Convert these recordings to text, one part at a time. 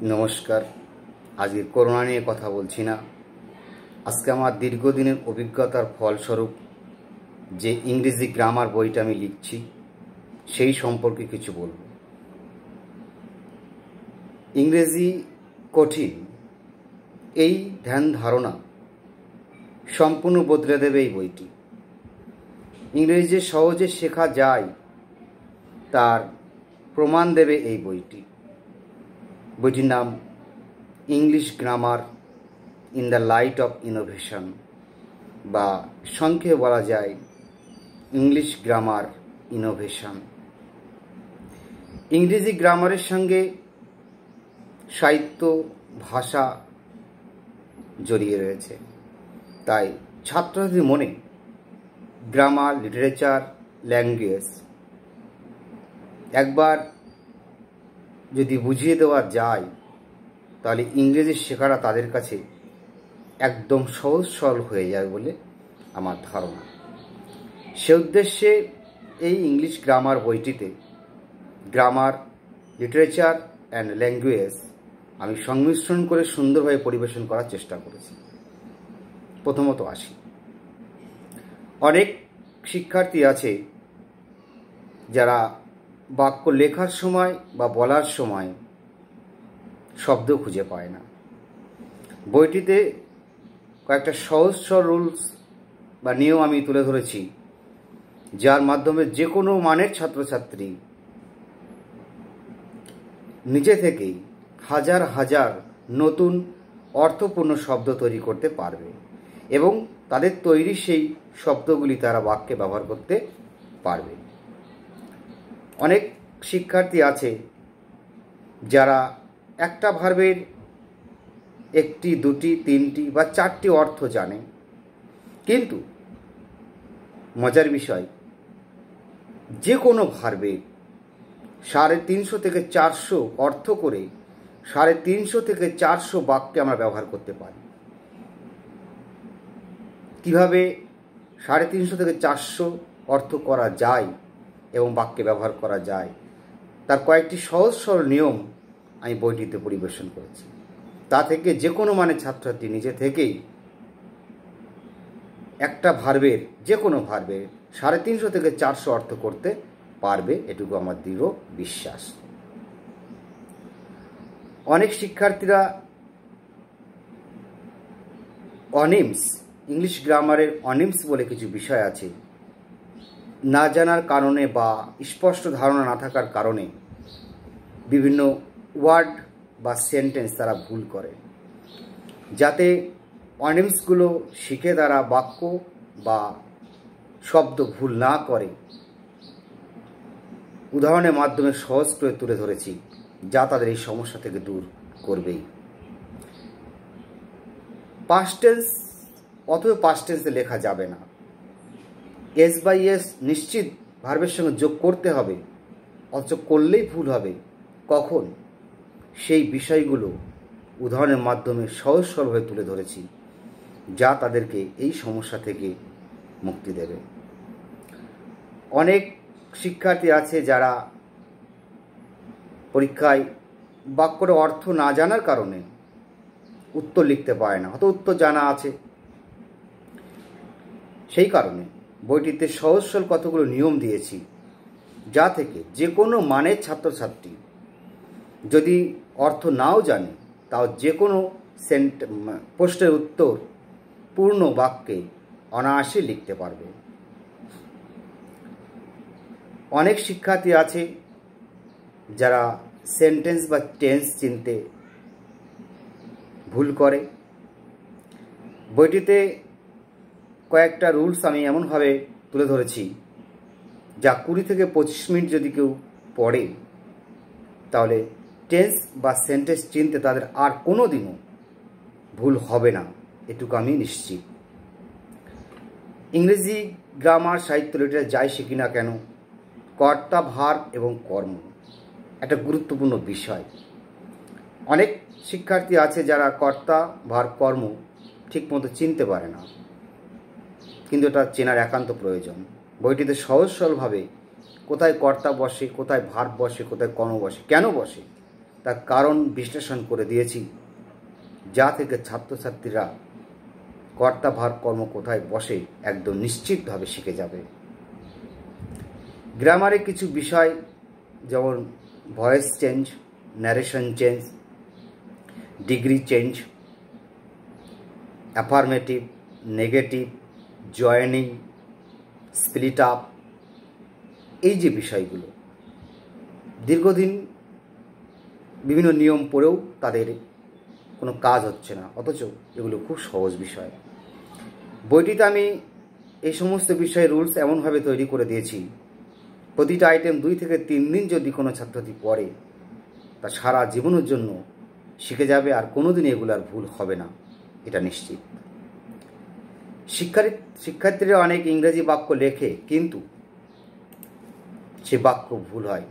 নমস্কার। আজকে করোনা নিয়ে কথা বলছি না। আজকে আমার দীর্ঘদিনের অভিজ্ঞতার ফলস্বরূপ যে ইংরেজি গ্রামার বইটা আমি লিখছি সেই সম্পর্কে কিছু বলব। ইংরেজি কঠিন এই ধ্যান ধারণা সম্পূর্ণ বদলে দেবে এই বইটি। ইংরেজি যে সহজে শেখা যায় তার প্রমাণ দেবে এই বইটি। বইটির নাম English grammar in the light off innovation, বা সংক্ষেপে বলা যায় ইংলিশ গ্রামার ইনোভেশন। ইংরেজি গ্রামারের সঙ্গে সাহিত্য ভাষা জড়িয়ে রয়েছে, তাই ছাত্রছাত্রীদের মনে গ্রামার, লিটারেচার, ল্যাঙ্গুয়েজ একবার যদি বুঝিয়ে দেওয়া যায় তাহলে ইংরেজি শেখাটা তাদের কাছে একদম সহজ সরল হয়ে যাবে বলে আমার ধারণা। সে উদ্দেশ্যে এই ইংলিশ গ্রামার বইটিতে গ্রামার, লিটারেচার অ্যান্ড ল্যাঙ্গুয়েজ আমি সংমিশ্রণ করে সুন্দরভাবে পরিবেশন করার চেষ্টা করেছি। প্রথমত আসি, অনেক শিক্ষার্থী আছে যারা বাক্য লেখার সময় বা বলার সময় শব্দ খুঁজে পায় না। বইটিতে কয়েকটা সহজ সরল রুলস বা নিয়ম আমি তুলে ধরেছি, যার মাধ্যমে যে কোনো মানের ছাত্রছাত্রী নিজে থেকেই হাজার হাজার নতুন অর্থপূর্ণ শব্দ তৈরি করতে পারবে এবং তাদের তৈরি সেই শব্দগুলি তারা বাক্যে ব্যবহার করতে পারবে। অনেক শিক্ষার্থী আছে যারা একটা ভার্বের একটি, দুটি, তিনটি বা চারটি অর্থ জানে, কিন্তু মজার বিষয় যে কোনো ভার্বের 350 থেকে 400 অর্থ করে 350 থেকে 400 বাক্যে আমরা ব্যবহার করতে পারি। কিভাবে 350 থেকে 400 অর্থ করা যায় এবং বাক্যে ব্যবহার করা যায় তার কয়েকটি সহজ সরল নিয়ম আমি বইটিতে পরিবেশন করেছি। তা থেকে যে কোনো মানে ছাত্রছাত্রী নিজে থেকেই একটা ভার্বের, যে কোনো ভার্বের 350 থেকে 400 অর্থ করতে পারবে, এটুকু আমার দৃঢ় বিশ্বাস। অনেক শিক্ষার্থীরা অনিমস, ইংলিশ গ্রামারের অনিমস বলে কিছু বিষয় আছে, না জানার কারণে বা স্পষ্ট ধারণা না থাকার কারণে বিভিন্ন ওয়ার্ড বা সেন্টেন্স তারা ভুল করে। যাতে অনিমসগুলো শিখে তারা বাক্য বা শব্দ ভুল না করে, উদাহরণের মাধ্যমে সহজ করে তুলে ধরেছি, যা তাদের এই সমস্যা থেকে দূর করবেই। পাস্ট টেন্স অথবা পাস্ট টেন্সে লেখা যাবে না। এস বাই এস নিশ্চিত ভার্বের সঙ্গে যোগ করতে হবে, অথচ করলেই ভুল হবে। কখন? সেই বিষয়গুলো উদাহরণের মাধ্যমে সহজ সরলভাবে তুলে ধরেছি, যা তাদেরকে এই সমস্যা থেকে মুক্তি দেবে। অনেক শিক্ষার্থী আছে যারা পরীক্ষায় বাক্যর অর্থ না জানার কারণে উত্তর লিখতে পারে না, হয়তো উত্তর জানা আছে। সেই কারণে বইটিতে সহজ সরল কতগুলো নিয়ম দিয়েছি, যা থেকে যে কোনো মানের ছাত্রছাত্রী যদি অর্থ নাও জানে তাও যে কোনো প্রশ্নের উত্তর পূর্ণ বাক্যে অনায়াসে লিখতে পারবে। অনেক শিক্ষার্থী আছে যারা সেন্টেন্স বা টেন্স চিনতে ভুল করে। বইটিতে কয়েকটা রুলস আমি এমনভাবে তুলে ধরেছি যা 20 থেকে 25 মিনিট যদি কেউ পড়ে তাহলে টেন্স বা সেন্টেন্স চিনতে তাদের আর কোনো দিনও ভুল হবে না, এটুকু আমি নিশ্চিত। ইংরেজি গ্রামার, সাহিত্য, লিটারেচার যাই শিখি না কেন, কর্তা, ভার্ব এবং কর্ম একটা গুরুত্বপূর্ণ বিষয়। অনেক শিক্ষার্থী আছে যারা কর্তা, ভার্ব, কর্ম ঠিকমতো চিনতে পারে না, কিন্তু এটা চেনার একান্ত প্রয়োজন। বইটিতে সহজ সরলভাবে কোথায় কর্তা বসে, কোথায় ভার্ব বসে, কোথায় কর্ম বসে, কেন বসে, তার কারণ বিশ্লেষণ করে দিয়েছি, যা থেকে ছাত্রছাত্রীরা কর্তাভার কর্ম কোথায় বসে একদম নিশ্চিতভাবে শিখে যাবে। গ্রামারে কিছু বিষয় যেমন voice change, narration change, degree change, affirmative, negative, joining, split up, এই যে বিষয়গুলো দীর্ঘদিন বিভিন্ন নিয়ম পড়েও তাদের কোনো কাজ হচ্ছে না, অথচ এগুলো খুব সহজ বিষয়। বইটিতে আমি এই সমস্ত বিষয়ে রুলস এমনভাবে তৈরি করে দিয়েছি, প্রতিটা আইটেম 2 থেকে 3 দিন যদি কোনো ছাত্রছাত্রী পড়ে, তা সারা জীবনের জন্য শিখে যাবে, আর কোনোদিন এগুলো আর ভুল হবে না, এটা নিশ্চিত। শিক্ষার্থীরা অনেক ইংরেজি বাক্য লেখে, কিন্তু সে বাক্য ভুল হয়।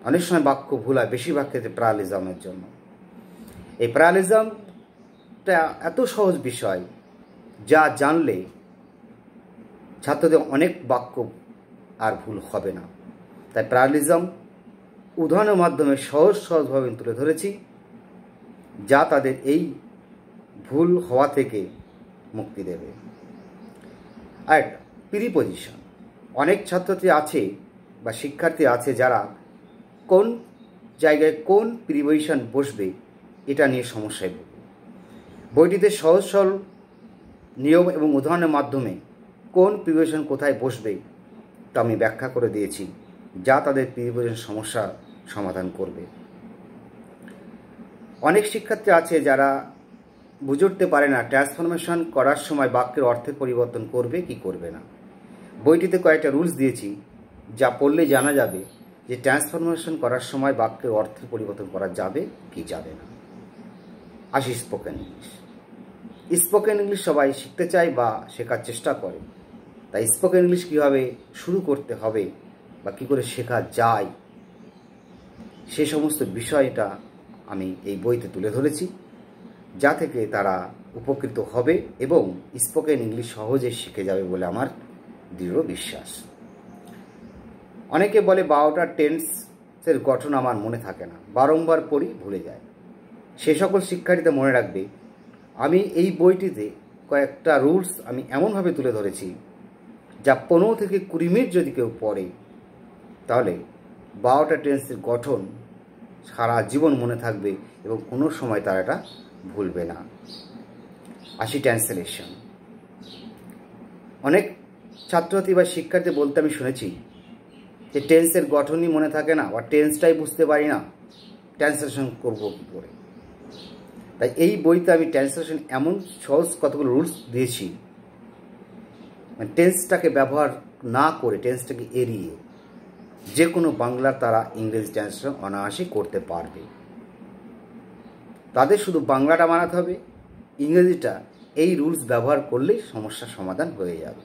অনেক সময় বাক্য ভুল হয়, বেশিরভাগ ক্ষেত্রে প্যারালিজমের জন্য। এই প্যারালিজমটা এত সহজ বিষয়, যা জানলে ছাত্রদের অনেক বাক্য আর ভুল হবে না। তাই প্যারালিজম উদাহরণের মাধ্যমে সহজভাবে তুলে ধরেছি, যা তাদের এই ভুল হওয়া থেকে মুক্তি দেবে। আর প্রিপজিশন, অনেক ছাত্রছাত্রী আছে বা শিক্ষার্থী আছে যারা কোন জায়গায় কোন প্রিপজিশন বসবে এটা নিয়ে সমস্যায় ভোগে। বইটিতে সহজ সরল নিয়ম এবং উদাহরণের মাধ্যমে কোন প্রিপজিশন কোথায় বসবে তা আমি ব্যাখ্যা করে দিয়েছি, যা তাদের প্রিপজিশন সমস্যার সমাধান করবে। অনেক শিক্ষার্থী আছে যারা বুঝে উঠতে পারে না ট্রান্সফরমেশন করার সময় বাক্যের অর্থের পরিবর্তন করবে কি করবে না। বইটিতে কয়েকটা রুলস দিয়েছি, যা পড়লে জানা যাবে যে ট্রান্সফরমেশন করার সময় বাক্যের অর্থের পরিবর্তন করা যাবে কি যাবে না। আসি স্পোকেন ইংলিশ। স্পোকেন ইংলিশ সবাই শিখতে চায় বা শেখার চেষ্টা করে, তাই স্পোকেন ইংলিশ কীভাবে শুরু করতে হবে বা কী করে শেখা যায় সে সমস্ত বিষয়টা আমি এই বইতে তুলে ধরেছি, যা থেকে তারা উপকৃত হবে এবং স্পোকেন ইংলিশ সহজে শিখে যাবে বলে আমার দৃঢ় বিশ্বাস। অনেকে বলে 12টা টেন্সের গঠন আমার মনে থাকে না, বারংবার পড়ি ভুলে যায়। সে সকল শিক্ষার্থীরা মনে রাখবে, আমি এই বইটিতে কয়েকটা রুলস আমি এমনভাবে তুলে ধরেছি, যা 15 থেকে 20 মিনিট যদি কেউ পড়ে, তাহলে 12টা টেন্সের গঠন সারা জীবন মনে থাকবে এবং কোনো সময় তারা এটা ভুলবে না। আসি ট্রান্সলেশন। অনেক ছাত্রছাত্রী বা শিক্ষার্থী বলতে আমি শুনেছি যে টেন্সের গঠনই মনে থাকে না বা টেন্সটাই বুঝতে পারি না, ট্রান্সলেশন করবো কী করে। তাই এই বইতে আমি ট্রান্সলেশন এমন সহজ কতগুলো রুলস দিয়েছি, মানে টেন্সটাকে ব্যবহার না করে, টেন্সটাকে এড়িয়ে যে কোনো বাংলার তারা ইংরেজি ট্রান্সলেশন অনায়াসে করতে পারবে। তাদের শুধু বাংলাটা বানাতে হবে, ইংরেজিটা এই রুলস ব্যবহার করলেই সমস্যার সমাধান হয়ে যাবে।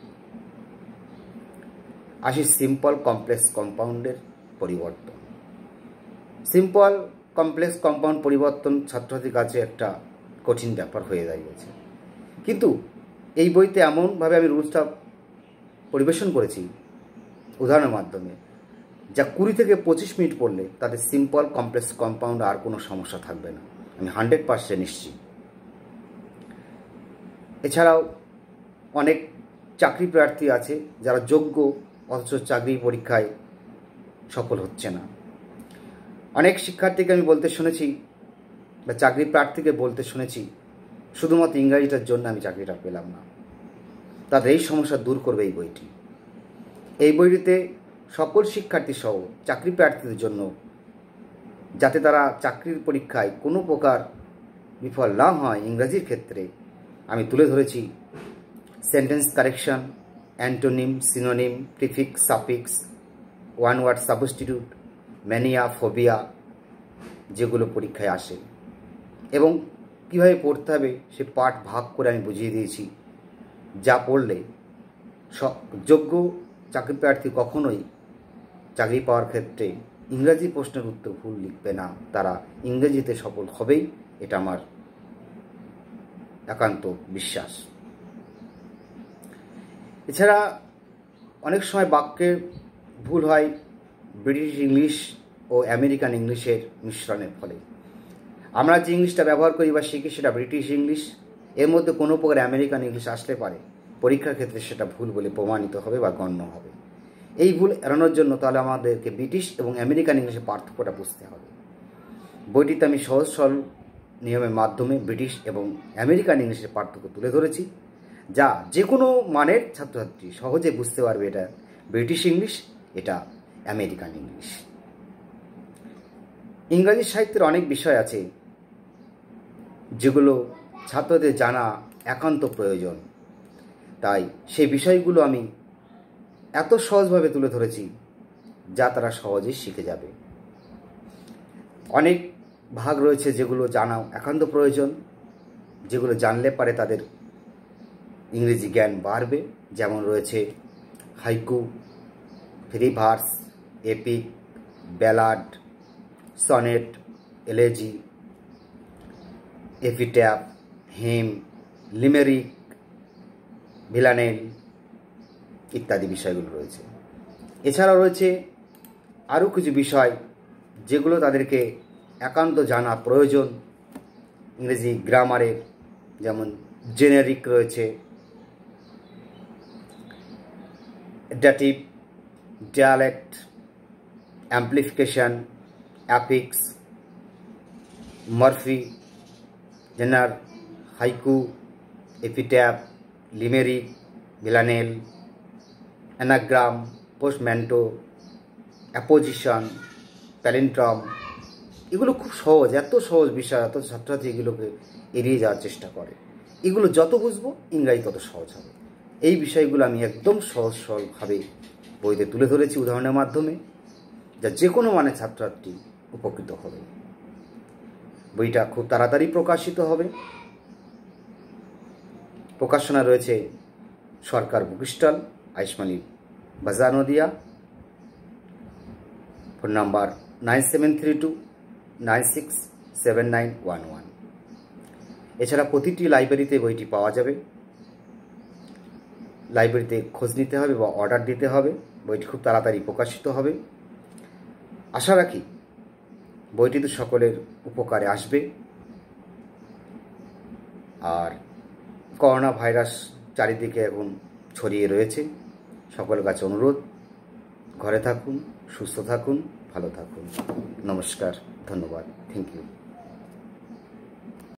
আসি সিম্পল কমপ্লেক্স কম্পাউন্ডের পরিবর্তন। সিম্পল কমপ্লেক্স কম্পাউন্ড পরিবর্তন ছাত্রছাত্রীর কাছে একটা কঠিন ব্যাপার হয়ে দাঁড়িয়েছে, কিন্তু এই বইতে এমনভাবে আমি রুলসটা পরিবেশন করেছি উদাহরণের মাধ্যমে, যা 20 থেকে 25 মিনিট পড়লে তাদের সিম্পল কমপ্লেক্স কম্পাউন্ড আর কোনো সমস্যা থাকবে না, আমি 100% নিশ্চিত। এছাড়াও অনেক চাকরি প্রার্থী আছে যারা যোগ্য, অথচ চাকরি পরীক্ষায় সফল হচ্ছে না। অনেক শিক্ষার্থীকে আমি বলতে শুনেছি বা চাকরি প্রার্থীকে বলতে শুনেছি, শুধুমাত্র ইংরাজিটার জন্য আমি চাকরিটা পেলাম না। তাদের এই সমস্যা দূর করবে এই বইটি। এই বইটিতে সকল শিক্ষার্থী সহ চাকরি প্রার্থীদের জন্য, যাতে তারা চাকরির পরীক্ষায় কোনো প্রকার বিফল না হয় ইংরাজির ক্ষেত্রে, আমি তুলে ধরেছি sentence correction, antonym, synonym, prefix, suffix, one word substitute, mania, phobia, যেগুলো পরীক্ষায় আসে, এবং কীভাবে পড়তে হবে সে পাঠ ভাগ করে আমি বুঝিয়ে দিয়েছি, যা পড়লে যোগ্য চাকরি প্রার্থী কখনোই চাকরি পাওয়ার ক্ষেত্রে ইংরাজি প্রশ্নের উত্তর ভুল লিখবে না, তারা ইংরেজিতে সফল হবেই, এটা আমার একান্ত বিশ্বাস। এছাড়া অনেক সময় বাক্যের ভুল হয়, ব্রিটিশ ইংলিশ ও আমেরিকান ইংলিশের মিশ্রণের ফলে। আমরা যে ইংলিশটা ব্যবহার করি বা শিখি সেটা ব্রিটিশ ইংলিশ, এর মধ্যে কোনো প্রকার আমেরিকান ইংলিশ আসলে পারে পরীক্ষার ক্ষেত্রে সেটা ভুল বলে প্রমাণিত হবে বা গণ্য হবে। এই ভুল এড়ানোর জন্য তাহলে আমাদেরকে ব্রিটিশ এবং আমেরিকান ইংলিশের পার্থক্যটা বুঝতে হবে। বইটিতে আমি সহজ সরল নিয়মের মাধ্যমে ব্রিটিশ এবং আমেরিকান ইংলিশের পার্থক্য তুলে ধরেছি, যা যে কোনো মানের ছাত্রছাত্রী সহজে বুঝতে পারবে এটা ব্রিটিশ ইংলিশ, এটা আমেরিকান ইংলিশ। ইংরাজি সাহিত্যের অনেক বিষয় আছে যেগুলো ছাত্রদের জানা একান্ত প্রয়োজন, তাই সেই বিষয়গুলো আমি এত সহজভাবে তুলে ধরেছি যা তারা সহজেই শিখে যাবে। অনেক ভাগ রয়েছে যেগুলো জানাও একান্ত প্রয়োজন, যেগুলো জানলে পারে তাদের ইংরেজি জ্ঞান বাড়বে। যেমন রয়েছে haiku, free verse, epic, ballad, sonnet, elegy, epitaph, hymn, limerick, villanelle ইত্যাদি বিষয়গুলো রয়েছে। এছাড়াও রয়েছে আরও কিছু বিষয় যেগুলো তাদেরকে একান্ত জানা প্রয়োজন ইংরেজি গ্রামারের, যেমন জেনেরিক রয়েছে, ডেটিভ, ডায়ালেক্ট, অ্যাম্প্লিফিকেশন, অ্যাফিক্স, মরফি, genre, haiku, epitaph, limerick, villanelle, anagram, portmanteau, apposition, palindrome. এগুলো খুব সহজ, এত সহজ বিষয়, এত ছাত্রছাত্রী এগুলোকে এড়িয়ে যাওয়ার চেষ্টা করে। এগুলো যত বুঝবো ইংরাজি তত সহজ হবে। এই বিষয়গুলো আমি একদম সহজ সরলভাবে বইতে তুলে ধরেছি উদাহরণের মাধ্যমে, যা যে কোনো মানের ছাত্রছাত্রী উপকৃত হবে। বইটা খুব তাড়াতাড়ি প্রকাশিত হবে। প্রকাশনা রয়েছে সরকার বুক স্টল, আইসমালি বাজার, নদিয়া। Phone number 9732967911। এছাড়া প্রতিটি লাইব্রেরিতে বইটি পাওয়া যাবে। লাইব্রেরিতে খোঁজ নিতে হবে বা অর্ডার দিতে হবে। বইটি খুব তাড়াতাড়ি প্রকাশিত হবে। আশা রাখি বইটি তো সকলের উপকারে আসবে। আর করোনা ভাইরাস চারিদিকে এখন ছড়িয়ে রয়েছে। সকলের কাছে অনুরোধ, ঘরে থাকুন, সুস্থ থাকুন, ভালো থাকুন। নমস্কার, ধন্যবাদ, থ্যাংক ইউ।